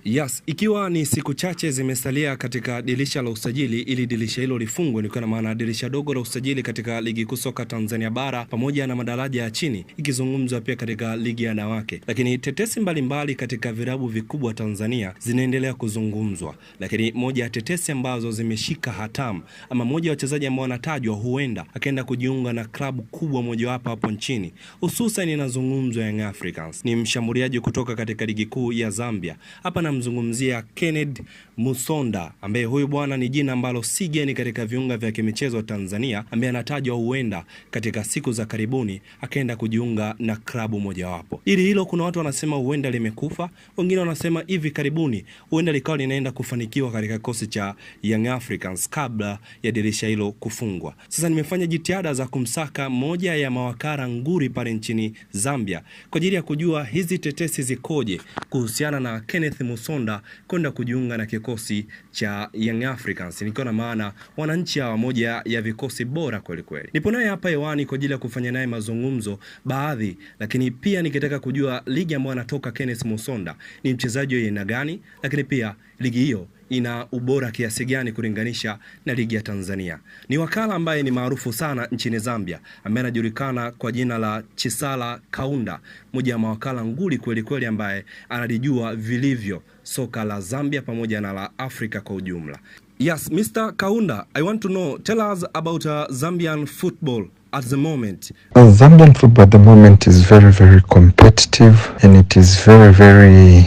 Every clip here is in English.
Yes, ikiwa ni siku chache zimesalia katika dirisha la usajili ili dirisha hilo lifungwe, ni kwa maana dirisha dogo la usajili katika ligi kuu soka Tanzania bara pamoja na madaraja ya chini, ikizungumzwa pia katika ligi ya wanawake. Lakini tetesi mbalimbali katika vilabu vikubwa Tanzania zinaendelea kuzungumzwa. Lakini moja ya tetesi ambazo zimeshika hatamu, ama moja ya wachezaji ambao wanatajwa huenda akaenda kujiunga na klabu kubwa moja hapo nchini, hususan inazungumzwa Young Africans, ni mshambuliaji kutoka katika ligi kuu ya Zambia. Hapa namzungumzia Kennedy Musonda, ambaye huyu bwana ni jina ambalo si geni katika viunga vya kimichezo Tanzania, ambaye anatajwa huenda katika siku za karibuni akaenda kujiunga na klabu mojawapo. Ili hilo kuna watu wanasema huenda limekufa, wengine wanasema hivi karibuni huenda likawa linaenda kufanikiwa katika kikosi cha Young Africans kabla ya dirisha hilo kufungwa. Sasa nimefanya jitihada za kumsaka moja ya mawakala nguri pale nchini Zambia kwa ajili ya kujua hizi tetesi zikoje kuhusiana na Kennedy Musonda kwenda kujiunga na kikosi cha Young Africans, nikiwa na maana wananchi hawa moja ya vikosi bora kweli kweli. Nipo naye hapa hewani kwa ajili ya kufanya naye mazungumzo baadhi, lakini pia nikitaka kujua ligi ambayo anatoka Kennedy Musonda ni mchezaji wa aina gani, lakini pia ligi hiyo ina ubora kiasi gani kulinganisha na ligi ya Tanzania. Ni wakala ambaye ni maarufu sana nchini Zambia, ambaye anajulikana kwa jina la Chissala Kaunda, mmoja wa mawakala nguli kweli kweli ambaye analijua vilivyo soka la Zambia pamoja na la Afrika kwa ujumla. Yes, Mr. Kaunda, I want to know, tell us about Zambian football at the moment. Zambian football at the moment is very, very competitive, and it is very, very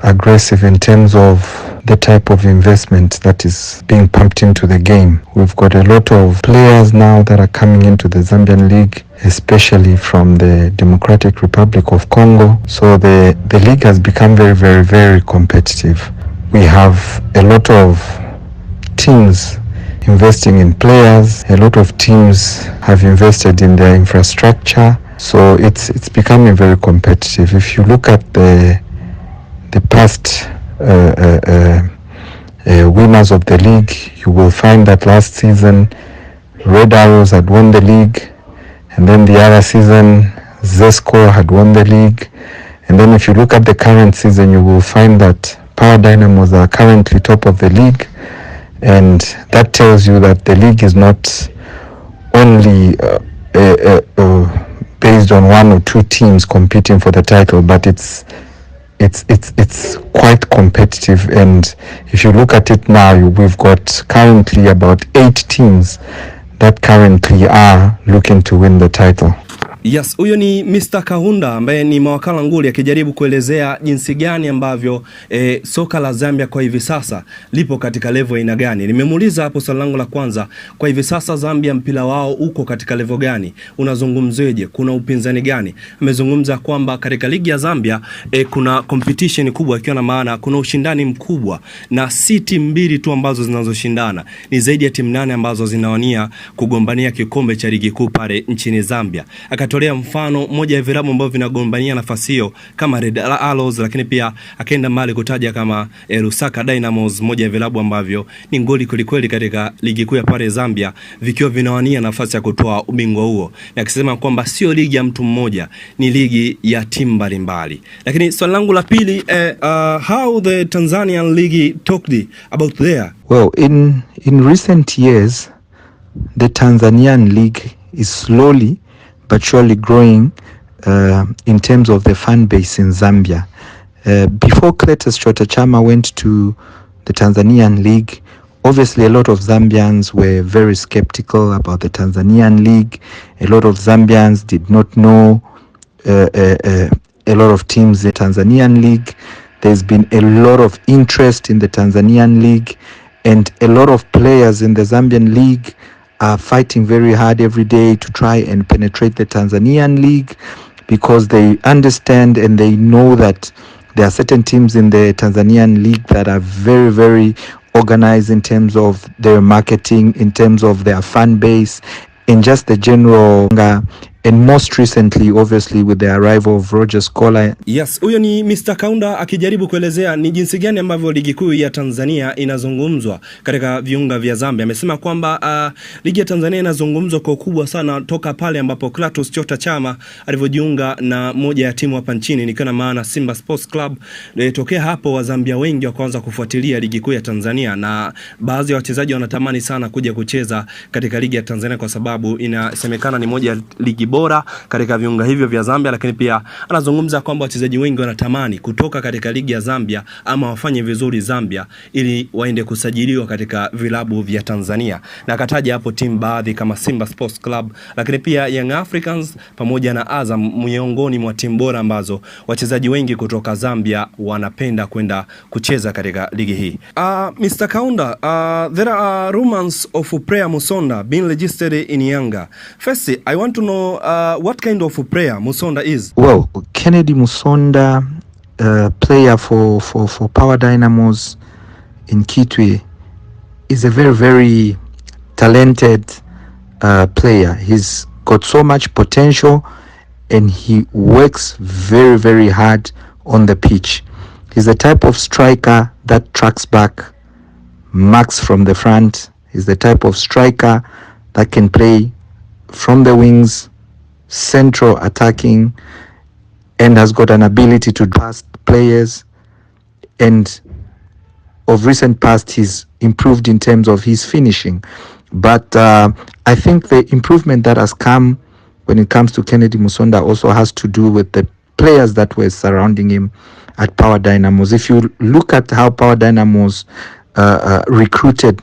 aggressive in terms of the type of investment that is being pumped into the game. We've got a lot of players now that are coming into the Zambian league, especially from the Democratic Republic of Congo. So the league has become very, very, very competitive. We have a lot of teams investing in players. A lot of teams have invested in their infrastructure. So it's becoming very competitive. If you look at the past winners of the league, you will find that last season Red Arrows had won the league, and then the other season Zesco had won the league, and then if you look at the current season, you will find that Power Dynamos are currently top of the league, and that tells you that the league is not only based on one or two teams competing for the title, but it's quite competitive. And if you look at it now, we've got currently about 8 teams that currently are looking to win the title. Yes, huyo ni Mr. Kaunda ambaye ni mawakala nguli akijaribu kuelezea jinsi gani ambavyo soka la Zambia kwa hivi sasa lipo katika level aina gani. Nimemuuliza hapo swali langu la kwanza, kwa hivi sasa Zambia mpira wao uko katika level gani? Unazungumzeje? Kuna upinzani gani? Amezungumza kwamba katika ligi ya Zambia kuna competition kubwa, ikiwa na maana kuna ushindani mkubwa na si timu mbili tu ambazo zinazoshindana, ni zaidi ya timu 8 ambazo zinawania kugombania kikombe cha ligi kuu pale nchini Zambia. Akatolea mfano moja ya vilabu ambavyo vinagombania nafasi hiyo kama Red Arrows, lakini pia akaenda mbali kutaja kama Lusaka Dynamos, moja ya vilabu ambavyo ni ngoli kweli katika ligi kuu ya pale Zambia, vikiwa vinawania nafasi ya kutoa ubingwa huo, na akisema kwamba sio ligi ya mtu mmoja, ni ligi ya timu mbalimbali. Lakini swali langu la pili, how the Tanzanian league talked about there? Well, in recent years the Tanzanian league is slowly but surely growing in terms of the fan base in Zambia. Before Cletus Chama went to the Tanzanian league, obviously a lot of Zambians were very skeptical about the Tanzanian league. A lot of Zambians did not know a lot of teams in the Tanzanian league. There's been a lot of interest in the Tanzanian league, and a lot of players in the Zambian league are fighting very hard every day to try and penetrate the Tanzanian league, because they understand and they know that there are certain teams in the Tanzanian league that are very, very organized in terms of their marketing, in terms of their fan base, and just the general and most recently obviously with the arrival of Roger Scholar. Yes, huyo ni Mr. Kaunda akijaribu kuelezea ni jinsi gani ambavyo ligi kuu ya Tanzania inazungumzwa katika viunga vya Zambia. Amesema kwamba ligi ya Tanzania inazungumzwa kwa ukubwa sana toka pale ambapo Clatous Chota Chama alivyojiunga na moja ya timu hapa nchini, nikiwa na maana Simba Sports Club. Tokea hapo wa Zambia wengi wakaanza kufuatilia ligi kuu ya Tanzania, na baadhi ya wachezaji wanatamani sana kuja kucheza katika ligi ya Tanzania kwa sababu inasemekana ni moja ya ligi bora katika viunga hivyo vya Zambia. Lakini pia anazungumza kwamba wachezaji wengi wanatamani kutoka katika ligi ya Zambia ama wafanye vizuri Zambia ili waende kusajiliwa katika vilabu vya Tanzania, na akataja hapo timu baadhi kama Simba Sports Club, lakini pia Young Africans pamoja na Azam miongoni mwa timu bora ambazo wachezaji wengi kutoka Zambia wanapenda kwenda kucheza katika ligi hii. Mr. Kaunda, there are rumors of player Musonda being registered in Yanga. First, I want to know what kind of player Musonda is. Well, Kennedy Musonda, player for Power Dynamos in Kitwe, is a very, very talented player. He's got so much potential and he works very, very hard on the pitch. He's the type of striker that tracks back, marks from the front. He's the type of striker that can play from the wings, central attacking, and has got an ability to pass players. And of recent past, he's improved in terms of his finishing. But I think the improvement that has come when it comes to Kennedy Musonda also has to do with the players that were surrounding him at Power Dynamos. If you look at how Power Dynamos recruited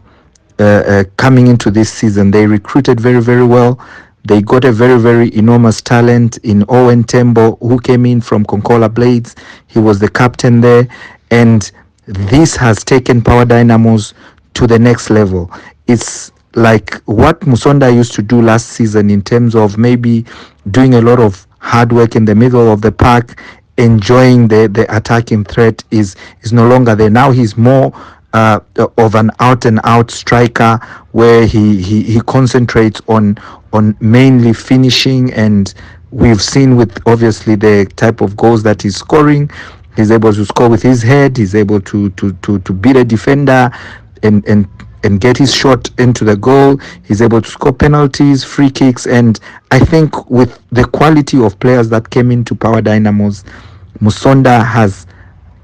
coming into this season, they recruited very, very well. They got a very, very enormous talent in Owen Tembo, who came in from Konkola Blades. He was the captain there, and this has taken Power Dynamos to the next level. It's like what Musonda used to do last season in terms of maybe doing a lot of hard work in the middle of the park, enjoying the attacking threat is no longer there. Now he's more of an out and out striker where he concentrates on mainly finishing, and we've seen with obviously the type of goals that he's scoring. He's able to score with his head. He's able to beat a defender and get his shot into the goal. He's able to score penalties, free kicks, and I think with the quality of players that came into Power Dynamos, Musonda has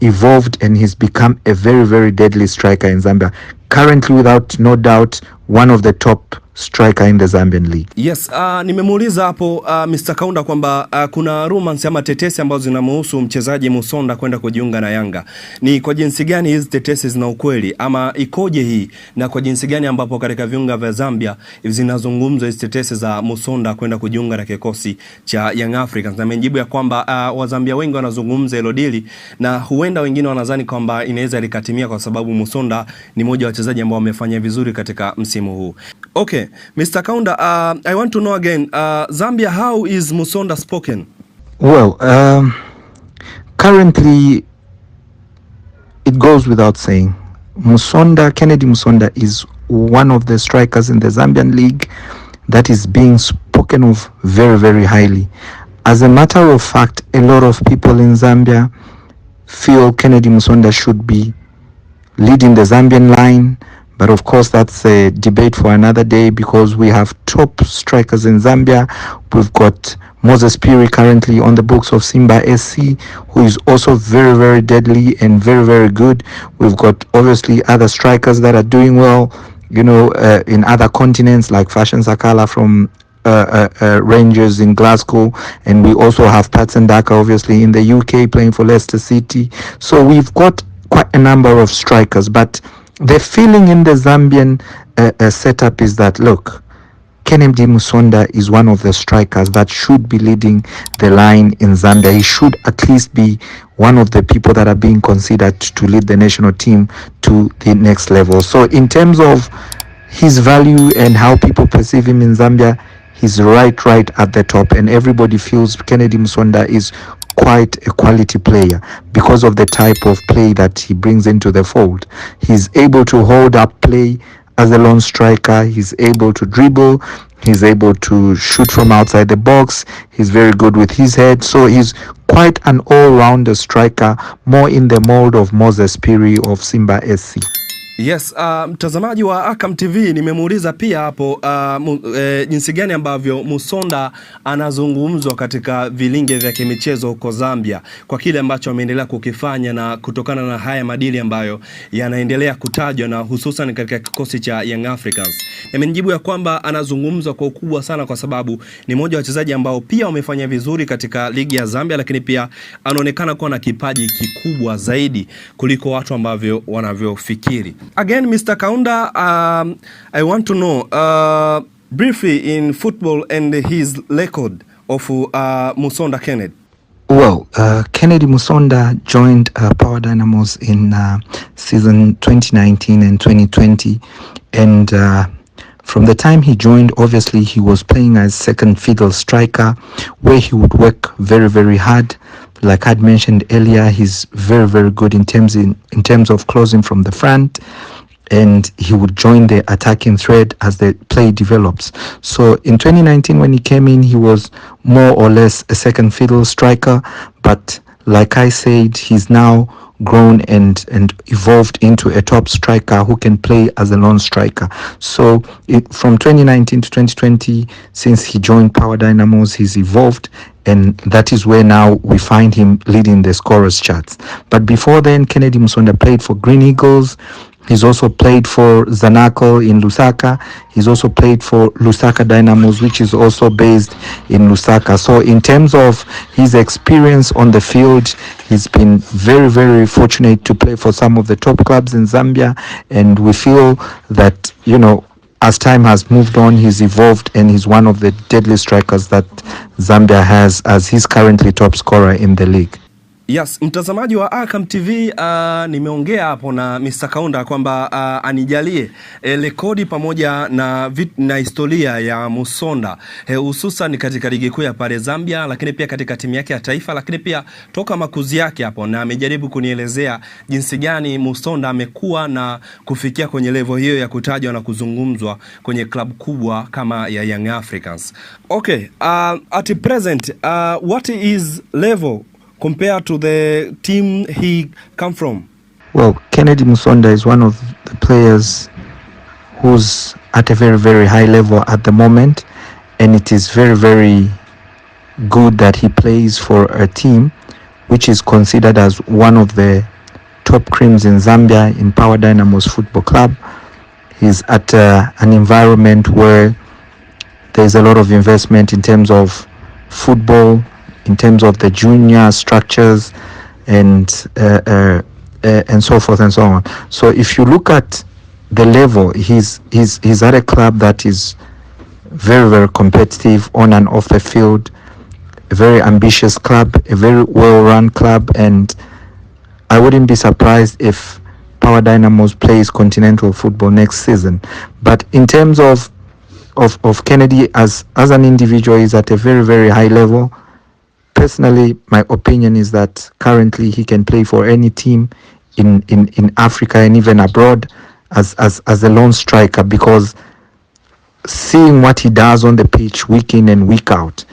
evolved and he's become a very, very deadly striker in Zambia. Currently, without no doubt, one of the top striker in the Zambian league. Yes, nimemuuliza hapo Mr. Kaunda kwamba kuna rumors ama tetesi ambazo zinamhusu mchezaji Musonda kwenda kujiunga na Yanga. Ni kwa jinsi gani hizi tetesi zina ukweli ama ikoje hii, na kwa jinsi gani ambapo katika viunga vya Zambia zinazungumzwa hizi tetesi za Musonda kwenda kujiunga na kikosi cha Young Africans? Na mjibu ya kwamba Wazambia wengi wanazungumza hilo dili, na huenda wengine wanadhani kwamba inaweza likatimia kwa sababu Musonda ni mmoja wa wachezaji ambao wamefanya vizuri katika msimu huu. Okay, Mr. Kaunda, I want to know again, Zambia, how is Musonda spoken? Well, currently it goes without saying, Kennedy Musonda is one of the strikers in the Zambian league that is being spoken of very, very highly. As a matter of fact, a lot of people in Zambia feel Kennedy Musonda should be leading the Zambian line. But of course, that's a debate for another day, because we have top strikers in Zambia. We've got Moses Piri currently on the books of Simba SC, who is also very, very deadly and very, very good. We've got obviously other strikers that are doing well, you know, in other continents, like Fashion Sakala from Rangers in Glasgow, and we also have Patson Daka obviously in the UK playing for Leicester City. So we've got quite a number of strikers, but the feeling in the Zambian setup is that, look, Kennedy Musonda is one of the strikers that should be leading the line in Zambia. He should at least be one of the people that are being considered to lead the national team to the next level. So in terms of his value and how people perceive him in Zambia, he's right at the top, and everybody feels Kennedy Musonda is quite a quality player because of the type of play that he brings into the fold. He's able to hold up play as a lone striker. He's able to dribble, he's able to shoot from outside the box, he's very good with his head. So he's quite an all-rounder striker, more in the mold of Moses Piri of Simba SC. Yes, mtazamaji wa AKAM TV nimemuuliza pia hapo jinsi gani ambavyo Musonda anazungumzwa katika vilinge vya kimichezo huko Zambia kwa kile ambacho ameendelea kukifanya na kutokana na haya madili ambayo yanaendelea kutajwa na hususan katika kikosi cha Young Africans. Amenijibu ya kwamba anazungumzwa kwa ukubwa sana kwa sababu ni mmoja wa wachezaji ambao pia wamefanya vizuri katika ligi ya Zambia, lakini pia anaonekana kuwa na kipaji kikubwa zaidi kuliko watu ambavyo wanavyofikiri. Again, Mr. Kaunda, I want to know briefly in football and his record of Musonda Kennedy. Well, Kennedy Musonda joined Power Dynamos in season 2019 and 2020, and from the time he joined, obviously he was playing as second fiddle striker, where he would work very, very hard. Like I'd mentioned earlier, he's very, very good in terms of closing from the front, and he would join the attacking thread as the play develops. So in 2019, when he came in, he was more or less a second fiddle striker, but like I said, he's now grown and evolved into a top striker who can play as a lone striker. So from 2019 to 2020, since he joined Power Dynamos, he's evolved, and that is where now we find him leading the scorers charts. But before then, Kennedy Musonda played for Green Eagles. He's also played for Zanaco in Lusaka. He's also played for Lusaka Dynamos, which is also based in Lusaka. So in terms of his experience on the field, he's been very, very fortunate to play for some of the top clubs in Zambia. And we feel that, you know, as time has moved on, he's evolved and he's one of the deadly strikers that Zambia has, as he's currently top scorer in the league. Yes, mtazamaji wa AKAM TV, nimeongea hapo na Mr. Kaunda kwamba anijalie rekodi pamoja na historia ya Musonda hususan katika ligi kuu ya pale Zambia, lakini pia katika timu yake ya taifa, lakini pia toka makuzi yake hapo, na amejaribu kunielezea jinsi gani Musonda amekuwa na kufikia kwenye level hiyo ya kutajwa na kuzungumzwa kwenye club kubwa kama ya Young Africans. Okay, at present, what is level compared to the team he come from? Well, Kennedy Musonda is one of the players who's at a very, very high level at the moment, and it is very, very good that he plays for a team which is considered as one of the top creams in Zambia, in Power Dynamos Football Club. He's at an environment where there's a lot of investment in terms of football, in terms of the junior structures, and so forth and so on. So if you look at the level, he's at a club that is very, very competitive on and off the field, a very ambitious club, a very well-run club, and I wouldn't be surprised if Power Dynamos plays continental football next season. But in terms of Kennedy as an individual, he's at a very, very high level. Personally, my opinion is that currently he can play for any team in Africa and even abroad as a lone striker, because seeing what he does on the pitch week in and week out,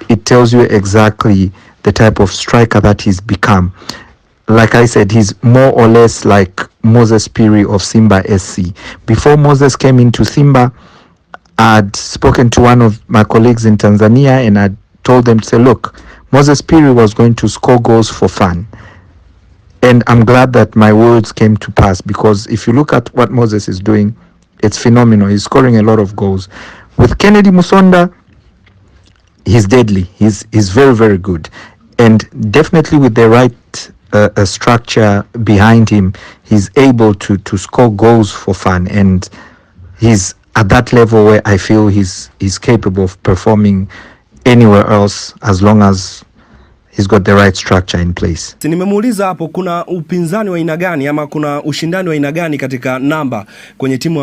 it tells you exactly the type of striker that he's become. Like I said, he's more or less like Moses Piri of Simba SC. Before Moses came into Simba, I'd spoken to one of my colleagues in Tanzania and I told them to say, look, Moses Piri was going to score goals for fun. And I'm glad that my words came to pass, because if you look at what Moses is doing, it's phenomenal. He's scoring a lot of goals. With Kennedy Musonda, he's deadly. He's very, very good. And definitely with the right structure behind him, he's able to score goals for fun. And he's at that level where I feel he's capable of performing anywhere else, as long as he's got the right structure in place. Nimemuuliza hapo kuna upinzani wa aina gani ama kuna ushindani wa aina gani katika namba kwenye timu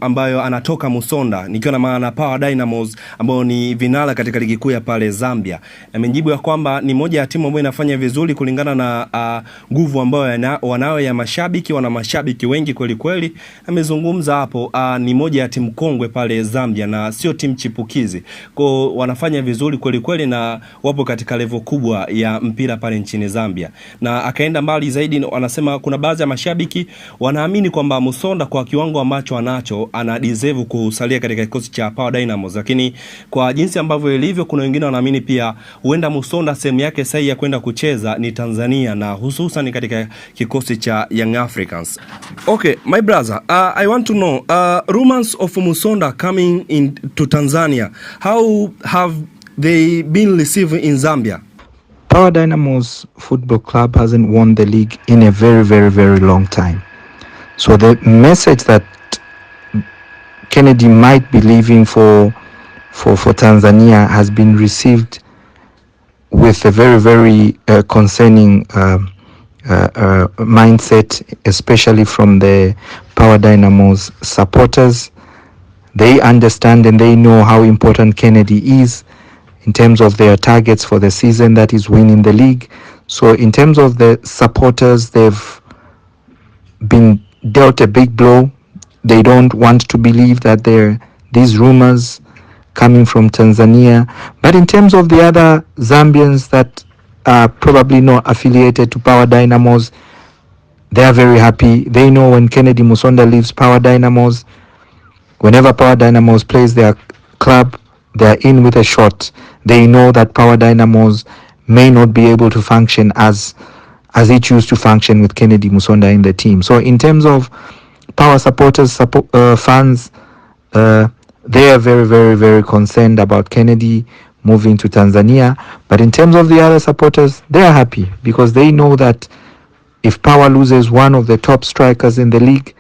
ambayo anatoka Musonda, nikiwa na maana Power Dynamos ambao ni vinara katika ligi kuu ya pale Zambia. Amejibu ya kwamba ni moja ya timu ambayo inafanya vizuri kulingana na nguvu ambayo wanayo ya mashabiki, wana mashabiki wengi kweli kweli. Amezungumza hapo ni moja ya timu kongwe pale Zambia na sio timu chipukizi. Kwa wanafanya vizuri kweli kweli na wapo katika level kubwa ya mpira pale nchini Zambia. Na akaenda mbali zaidi, wanasema kuna baadhi ya mashabiki wanaamini kwamba Musonda kwa kiwango ambacho anacho ana deserve kusalia katika kikosi cha Power Dynamos, lakini kwa jinsi ambavyo ilivyo kuna wengine wanaamini pia huenda Musonda sehemu yake sahihi ya kwenda kucheza ni Tanzania na hususan katika kikosi cha Young Africans. Okay, my brother, I want to know rumors of Musonda coming in to Tanzania. How have they been received in Zambia? Power Dynamos Football Club hasn't won the league in a very, very, very long time. So the message that Kennedy might be leaving for Tanzania has been received with a very, very concerning mindset, especially from the Power Dynamos supporters. They understand and they know how important Kennedy is in terms of their targets for the season, that is winning the league. So in terms of the supporters, they've been dealt a big blow. They don't want to believe that these rumors coming from Tanzania. But in terms of the other Zambians that are probably not affiliated to Power Dynamos, they are very happy. They know when Kennedy Musonda leaves Power Dynamos, whenever Power Dynamos plays their club, they are in with a shot. They know that Power Dynamos may not be able to function as it used to function with Kennedy Musonda in the team. So in terms of Power supporters, fans, they are very, very, very concerned about Kennedy moving to Tanzania. But in terms of the other supporters, they are happy because they know that if Power loses one of the top strikers in the league,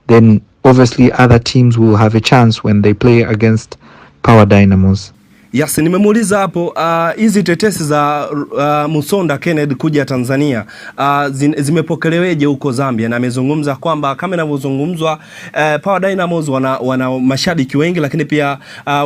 then obviously other teams will have a chance when they play against Power Dynamos. Yes, nimemuuliza hapo hizi tetesi za Musonda Kennedy kuja Tanzania zimepokeleweje huko Zambia, na amezungumza kwamba kama inavyozungumzwa Power Dynamos wana mashabiki wengi, lakini pia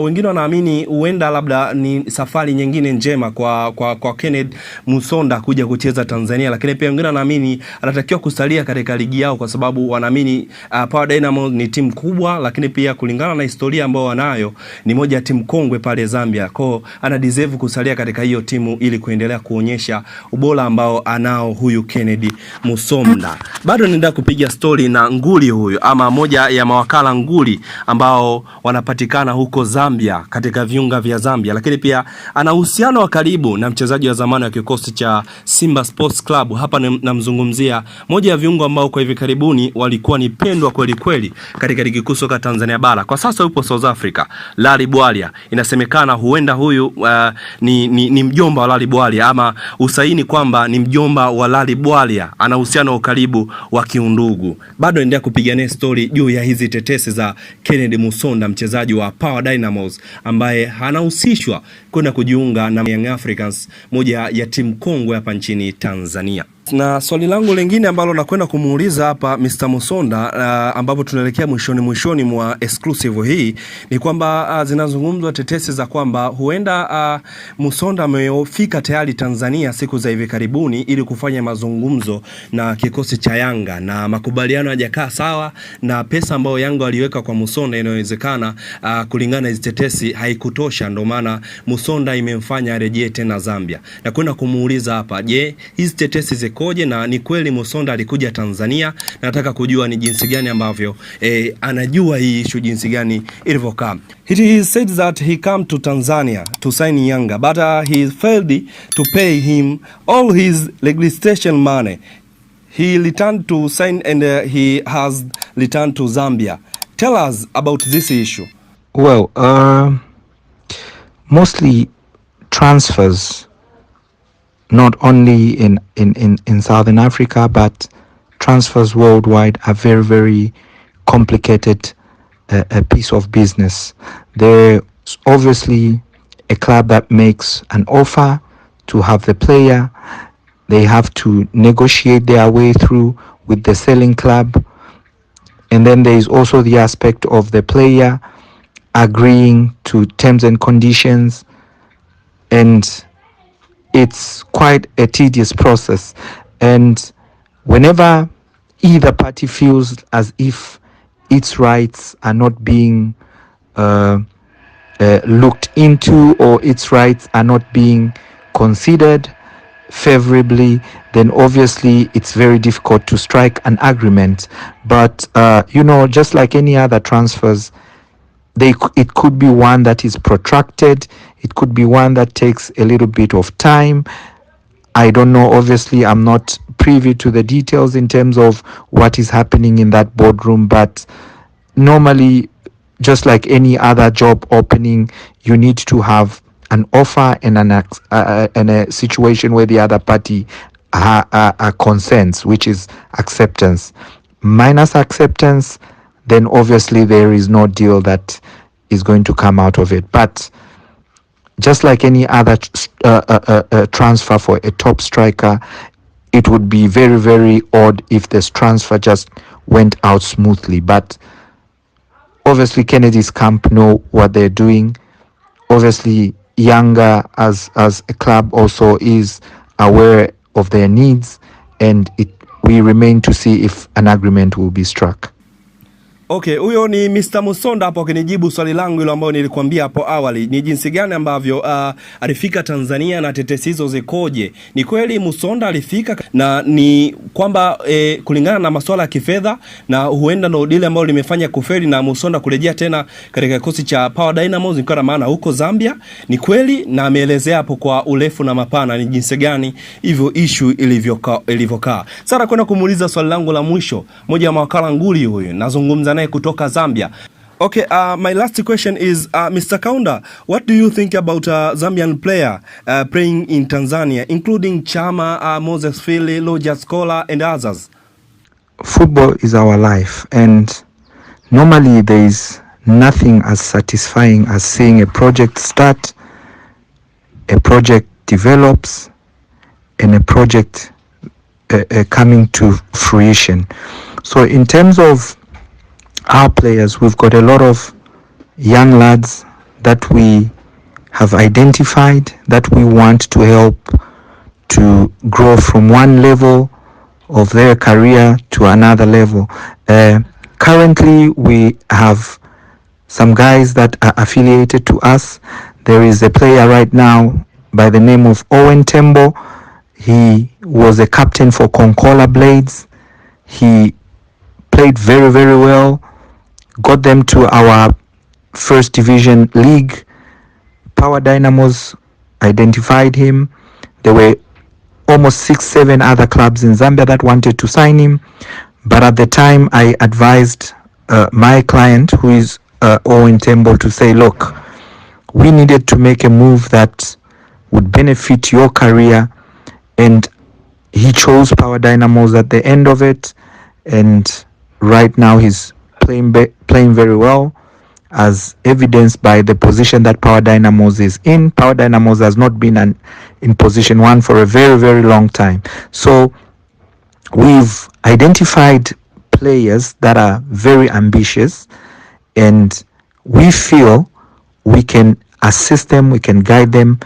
wengine wanaamini huenda labda ni safari nyingine njema kwa Kennedy Musonda kuja kucheza Tanzania, lakini pia wengine wanaamini anatakiwa kusalia katika ligi yao kwa sababu wanaamini Power Dynamos ni timu kubwa, lakini pia kulingana na historia ambayo wanayo ni moja ya timu kongwe pale Zambia. Kwa ana deserve kusalia katika hiyo timu ili kuendelea kuonyesha ubora ambao anao huyu Kennedy Musonda. Bado nenda kupiga story na nguli huyu ama moja ya mawakala nguli ambao wanapatikana huko Zambia katika viunga vya Zambia, lakini pia ana uhusiano wa karibu na mchezaji wa zamani wa kikosi cha Simba Sports Club. Hapa namzungumzia moja ya viungo ambao kwa hivi karibuni walikuwa ni pendwa kweli kweli katika ligi kuu soka Tanzania bara. Kwa sasa yupo South Africa, Lali Bwalia. Inasemekana huenda huyu ni mjomba wa Lali Bwalia ama usaini kwamba ni mjomba wa Lali Bwalia, ana uhusiano wa karibu wa kiundugu. Bado endelea kupigania story juu ya hizi tetesi za Kennedy Musonda, mchezaji wa Power Dynamos ambaye anahusishwa kwenda kujiunga na Young Africans, moja ya timu kongwe hapa nchini Tanzania. Na swali langu lingine ambalo nakwenda kumuuliza hapa Mr. Musonda ambapo tunaelekea mwishoni mwa exclusive hii ni kwamba zinazungumzwa tetesi za kwamba huenda Musonda amefika tayari Tanzania siku za hivi karibuni ili kufanya mazungumzo na kikosi cha Yanga, na makubaliano hajakaa sawa na pesa ambayo Yanga waliweka kwa Musonda inawezekana kulingana na hizo tetesi haikutosha, ndio maana Musonda imemfanya arejee tena Zambia. Na kwenda kumuuliza hapa, je, hizi tetesi koje na ni kweli Musonda alikuja Tanzania? Nataka kujua ni jinsi gani ambavyo anajua hii issue jinsi gani ilivyokaa. He said that he come to Tanzania to sign Yanga, but he failed to pay him all his registration money. He returned to sign and he has returned to Zambia. Tell us about this issue. Well, mostly transfers, not only in Southern Africa, but transfers worldwide are very, very complicated a piece of business. There's obviously a club that makes an offer to have the player. They have to negotiate their way through with the selling club. And then there is also the aspect of the player agreeing to terms and conditions. And it's quite a tedious process. And whenever either party feels as if its rights are not being looked into, or its rights are not being considered favorably, then obviously it's very difficult to strike an agreement. But just like any other transfers, it could be one that is protracted, it could be one that takes a little bit of time. I don't know, obviously I'm not privy to the details in terms of what is happening in that boardroom, but normally, just like any other job opening, you need to have an offer and a situation where the other party consents, which is acceptance. Minus acceptance, then obviously there is no deal that is going to come out of it. But just like any other transfer for a top striker, it would be very, very odd if this transfer just went out smoothly. But obviously Kennedy's camp know what they're doing. Obviously Yanga as a club also is aware of their needs, and we remain to see if an agreement will be struck. Okay, huyo ni Mr. Musonda hapo akinijibu swali langu hilo ambalo nilikuambia hapo awali. Ni jinsi gani ambavyo alifika Tanzania na tetesi hizo zikoje? Ni kweli Musonda alifika, na ni kwamba kulingana na masuala ya kifedha, na huenda ndo dile ambalo limefanya kufeli na Musonda kurejea tena katika kikosi cha Power Dynamos, kwa maana huko Zambia. Ni kweli, na ameelezea hapo kwa urefu na mapana ni jinsi gani hivyo issue ilivyokaa. Sasa kwenda kumuuliza swali langu la mwisho, moja ya mawakala nguli huyu nazungumza naye kutoka Zambia. Okay, my last question is, Mr. Kaunda, what do you think about a Zambian player playing in Tanzania, including Chama, Moses Phili, Loja Scholar, and others? Football is our life, and normally there is nothing as satisfying as seeing a project start, a project develops, and a project coming to fruition. So in terms of our players, we've got a lot of young lads that we have identified that we want to help to grow from one level of their career to another level. Currently, we have some guys that are affiliated to us. There is a player right now by the name of Owen Tembo. He was a captain for Konkola Blades. He played very, very well. Got them to our first division league. Power Dynamos identified him. There were almost 6-7 other clubs in Zambia that wanted to sign him. But at the time, I advised my client, who is Owen Tembo, to say, look, we needed to make a move that would benefit your career. And he chose Power Dynamos at the end of it. And right now he's playing very well, as evidenced by the position that Power Dynamos is in. Power Dynamos has not been in position one for a very, very long time. So we've identified players that are very ambitious, and we feel we can assist them, we can guide them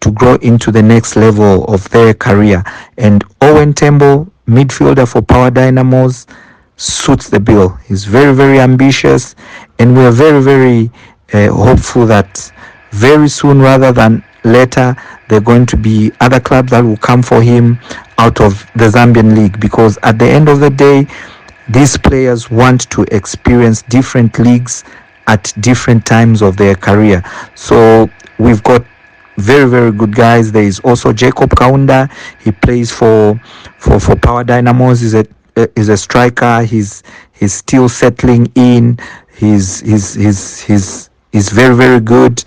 to grow into the next level of their career. And Owen Tembo, midfielder for Power Dynamos, suits the bill. He's very, very ambitious, and we are very, very hopeful that very soon, rather than later, there are going to be other clubs that will come for him out of the Zambian league, because at the end of the day, these players want to experience different leagues at different times of their career. So we've got very, very good guys. There is also Jacob Kaunda. He plays for Power Dynamos. He's a striker. He's still settling in. He's very, very good,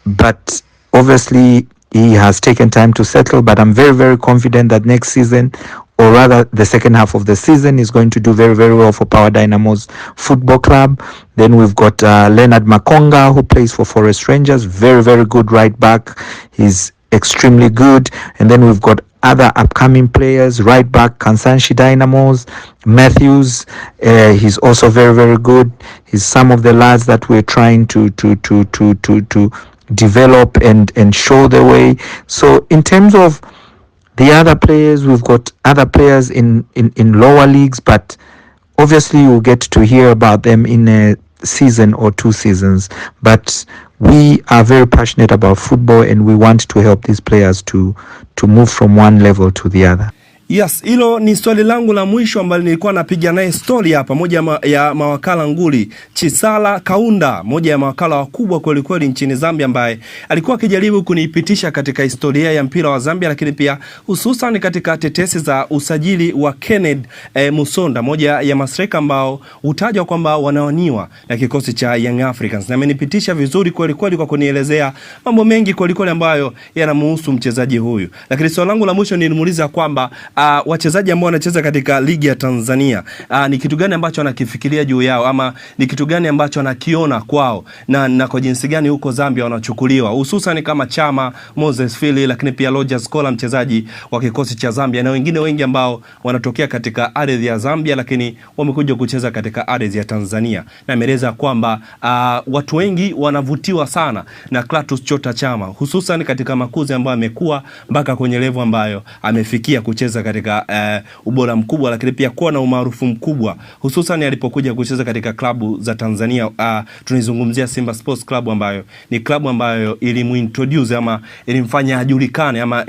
but obviously he has taken time to settle. But I'm very, very confident that next season, or rather the second half of the season, is going to do very, very well for Power Dynamos Football Club. Then we've got Leonard Makonga, who plays for Forest Rangers. Very, very good right back. He's extremely good. And then we've got other upcoming players, right back Kansanshi Dynamos, Matthews, he's also very, very good. He's some of the lads that we're trying to develop and show the way. So in terms of the other players, we've got other players in lower leagues, but obviously you'll get to hear about them in a season or 2 seasons. But we are very passionate about football and we want to help these players to move from one level to the other. Yes, hilo ni swali langu la mwisho ambalo nilikuwa napiga naye story hapa, moja ya mawakala nguli Chissala Kaunda, moja ya mawakala wakubwa kweli kweli nchini Zambia, ambaye alikuwa akijaribu kunipitisha katika historia ya mpira wa Zambia, lakini pia hususan katika tetesi za usajili wa Kennedy Musonda, moja ya mastrika ambao hutajwa kwamba wanawaniwa na kikosi cha Young Africans, na amenipitisha vizuri kweli kweli kwa kunielezea mambo mengi kweli kweli ambayo yanamhusu mchezaji huyu. Lakini swali langu la mwisho nilimuuliza kwamba wachezaji ambao wanacheza katika ligi ya Tanzania, ni kitu gani ambacho anakifikiria juu yao, ama ni kitu gani ambacho anakiona kwao, na kwa jinsi gani huko Zambia wanachukuliwa, hususan kama Chama, Moses Phili, lakini pia Rogers Kola, mchezaji wa kikosi cha Zambia, na wengine wengi ambao wanatokea katika ardhi ya Zambia lakini wamekuja kucheza katika ardhi ya Tanzania. Na ameeleza kwamba watu wengi wanavutiwa sana na Clatous Chota Chama, hususan katika makuzi ambayo amekuwa mpaka kwenye level ambayo amefikia kucheza katika ubora mkubwa, lakini pia kuwa na umaarufu mkubwa, hususan alipokuja kucheza katika klabu za Tanzania. Tunazungumzia Simba Sports Club, ambayo ni klabu ambayo ilimuintroduce ama ilimfanya ajulikane ama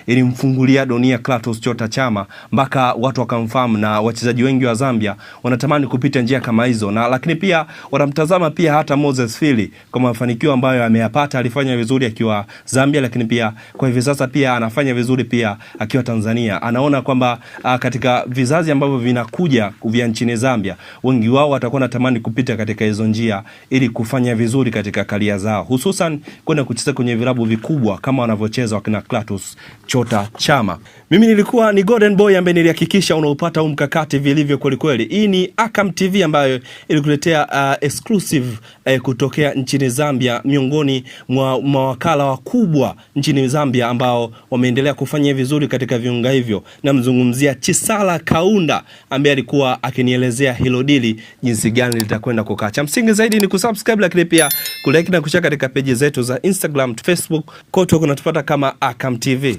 ilimfungulia dunia Clatous Chota Chama mpaka watu wakamfahamu, na wachezaji wengi wa Zambia wanatamani kupita njia kama hizo, na lakini pia wanamtazama pia hata Moses Phili kwa mafanikio ambayo ameyapata. Alifanya vizuri akiwa Zambia, lakini pia kwa hivi sasa pia anafanya vizuri pia akiwa Tanzania. Anaona kwamba katika vizazi ambavyo vinakuja vya nchini Zambia, wengi wao watakuwa natamani kupita katika hizo njia ili kufanya vizuri katika karia zao, hususan kwenda kucheza kwenye vilabu vikubwa kama wanavyocheza wakina Clatous Chota Chama. Mimi nilikuwa ni Golden Boy ambaye nilihakikisha unaupata huu mkakati vilivyo kweli kweli. Hii ni AKAM TV ambayo ilikuletea exclusive kutokea nchini Zambia, miongoni mwa mawakala wakubwa nchini Zambia ambao wameendelea kufanya vizuri katika viunga hivyo. Namzungumzia Chissala Kaunda ambaye alikuwa akinielezea hilo dili jinsi gani litakwenda kukaa. Cha msingi zaidi ni kusubscribe, lakini pia kulike na kushare katika page zetu za Instagram, Facebook, kote kunatupata kama AKAM TV.